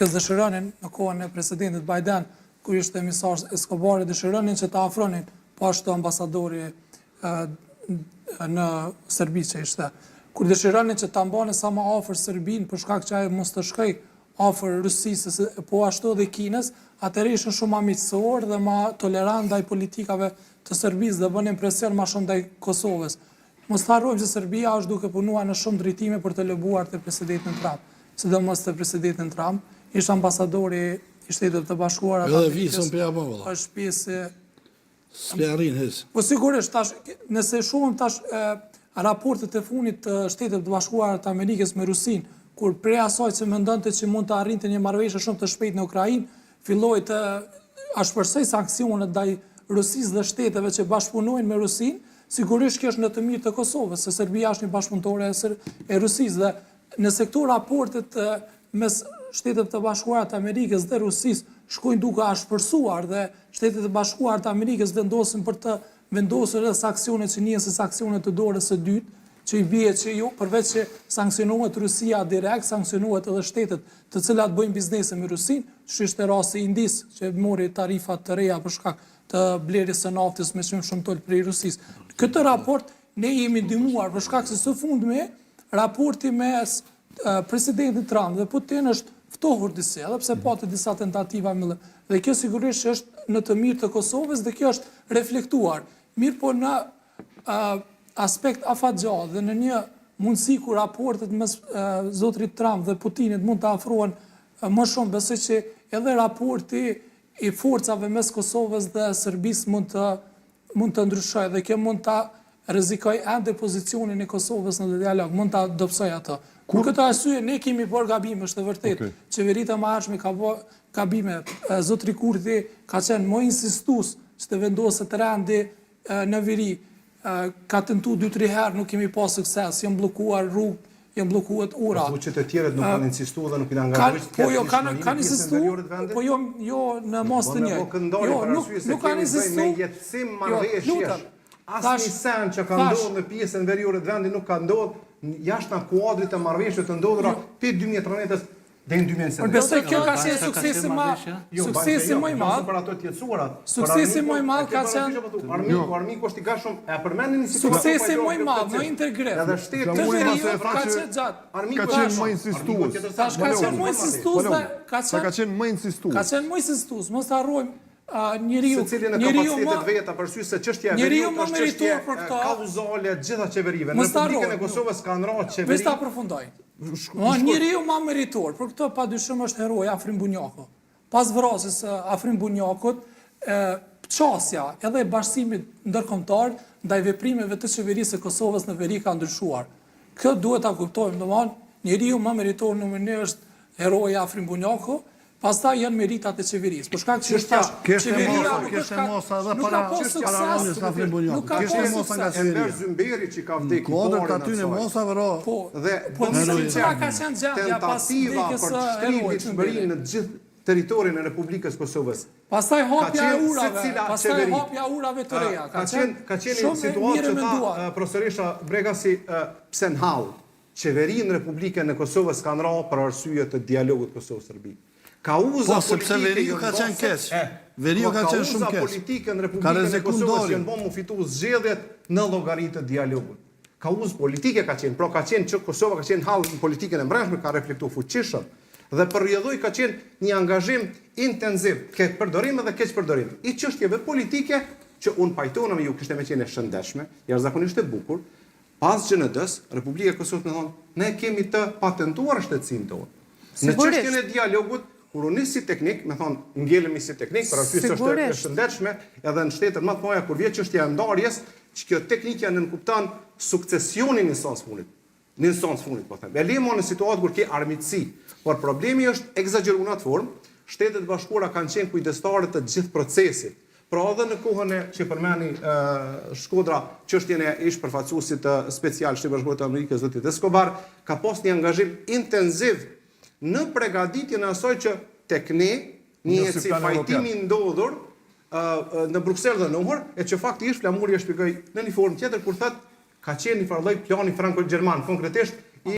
dëshironin në kohën e presidentit Biden, kur ishte emisar Escobar, dëshironin që të afronin po ashtu ambasadori në Serbi që ishte. Kur dëshironin që të ambane sa më afër Serbin, për shkak që ajo mos të shkoj afër Rusisë, po ashtu dhe Kinës, atëherë ishin shumë miqësor dhe më tolerant ndaj politikave të Serbisë dhe bën impresion më shumë ndaj Kosovës. Mos të harrojmë se Serbia është duke punuar në shumë drejtime për të lobuar të presidentin Trump, sidomos të presidentin Trump. Ishte ambasadori i Shtetit të Bashkuara. Edhe vizën për jam valla. Është pjesë S'pjarin hes. Po sigurisht tash nëse shohim tash raportet e fundit të Shtetit të Bashkuara të Amerikës me Rusin, kur prej asaj që mendonte që mund të arrinte një marrëveshje shumë të shpejtë në Ukrainë, filloi të ashpërsoj sanksionet ndaj Rusisë dhe shteteve që bashkëpunojnë me Rusin, sigurisht kjo është në të mirë të Kosovës, se Serbia është një bashkëpunëtore e Rusisë dhe nëse këto raportet mes Shtetet të Bashkuara të Amerikës dhe Rusisë shkojnë duke ashpërsuar dhe Shtetet e Bashkuara të Amerikës vendosin për të vendosur edhe sanksione që njihen si sanksione të dorës së dytë, që i bie që jo, përveç që sanksionohet Rusia direkt, sanksionohet edhe shtetet të cilat bëjnë biznese me Rusin, që ishte rasti Indis, që mori tarifat të reja për shkak të blerjes së naftos me shumë tol prej Rusisë. Këtë raport ne jemi ndihmuar për shkak se së fundmi raporti mes presidentit Trump dhe Putin është ftohur disi, edhe pse pati disa tentativa dhe kjo sigurisht është në të mirë të Kosovës dhe kjo është reflektuar. Mirë po në aspekt afatgjatë dhe në një mundësi ku raportet mes zotrit Trump dhe Putinit mund të afrohen më shumë, besoj që edhe raporti i forcave mes Kosovës dhe Serbisë mund të ndryshojë dhe kjo mund të rrezikojë ende pozicionin e Kosovës në dialog, mund të dobësojë atë. Kur këtë arsye ne kemi bërë gabime, është e vërtet. Qeveria e Mahashme ka bërë gabime. Zotri Kurthi ka qenë më insistues që të vendoset rendi në veri. Ka tentuar 2-3 herë, nuk kemi pas sukses, janë bllokuar rrugë, janë bllokuar ura. Po që të tjerët nuk kanë insistuar dhe nuk kanë angazhuar. Po jo, kanë insistuar, po jo në mos të njëjtë. Jo, nuk kanë insistuar. Me jetësim marrëveshjesh. Asnjë sen që ka ndodhur në pjesën veriore të vendit nuk ka ndodhur jashtë në kuadrit të marrëveshjeve të ndodhura pe 2013-s deri në 2020. Besoj kjo ka qenë suksesi më i madh. Për ato të jetësuarat. Suksesi më i madh ka qenë armiku është i gatshëm, e përmendin një situatë. Suksesi më i madh në integrim. Edhe shteti të veriu ka qenë gjatë. Armiku ka qenë më insistues. Tash ka qenë më insistues dhe ka qenë më insistues. Ka qenë më insistues, mos harrojmë njeriu secilin në kapacitetet veta për sy se çështja e veriut është çështje kauzale gjitha qeverive. Në Republikën e Kosovës kanë rënë qeveri. Vetë ta përfundoj. Njeriu më meritor, për këtë padyshim është heroi Afrim Bunjaku. Pas vrasjes së Afrim Bunjakut, çësia edhe e bashkësimit ndërkombëtar ndaj veprimeve të qeverisë së Kosovës në veri ka ndryshuar. Këtë duhet ta kuptojmë, domthonë njeriu më meritor numër 1 është heroi Afrim Bunjaku. Pastaj janë meritat e qeverisë. Për shkak që qeveria nuk ka pas sukses. Nuk ka pas sukses. Enver Zymberi që ka vdekur kodër aty në mosa vëro. Dhe çka ka qenë gjendja pas vdekjes së heroit Zymberi në gjithë territorin e Republikës Kosovës. Pastaj hapja e urave të reja. Ka qenë situatë që ta profesoresha Bregasi pse nhall qeverinë Republikën e Kosovës kanë rënë për arsye të dialogut Kosovë-Serbi. Po, sepse veriu ka qenë keq. Veriu ka qenë shumë keq. Politika në Republikën e Kosovës janë bënë fitu zgjedhjet në llogaritë të dialogut. Kauzë politike ka qenë, pra ka qenë që Kosova ka qenë hall në politikën e brendshme, ka reflektuar fuqishëm dhe për rrjedhoj ka qenë një angazhim intensiv, keq përdorim dhe keq përdorim. I çështjeve politike që unë pajtona me ju kishte më qenë shëndetshme, jashtëzakonisht e bukur, pas GND-s, Republika e Kosovës më thonë, ne kemi të patentuar shtetësinë tonë. Në çështjen e dialogut kur unë si teknik, me thonë, ngelemi si teknik, për arsye se është e shëndetshme, edhe në shtetet më të mëdha kur vjen çështja e ndarjes, që kjo teknikja nënkupton sukcesionin në instancë fundit. Në instancë fundit, po them. E lemo në situatë kur ke armiqësi, por problemi është egzageruar në atë formë, Shtetet e Bashkuara kanë qenë kujdestarë të gjithë procesit. Pra edhe në kohën e që përmeni Shkodra, çështjen e ish përfaqësuesit special Shtetit Bashkuar të Amerikës zotit Escobar, ka pas një angazhim intensiv në përgatitjen e asaj që tek ne një si pajtimi ndodhur në Bruksel dhe në Ungar, e që faktikisht Flamuri e shpjegoi në një formë tjetër kur thotë ka qenë një farë lloj plani franko-gjerman, konkretisht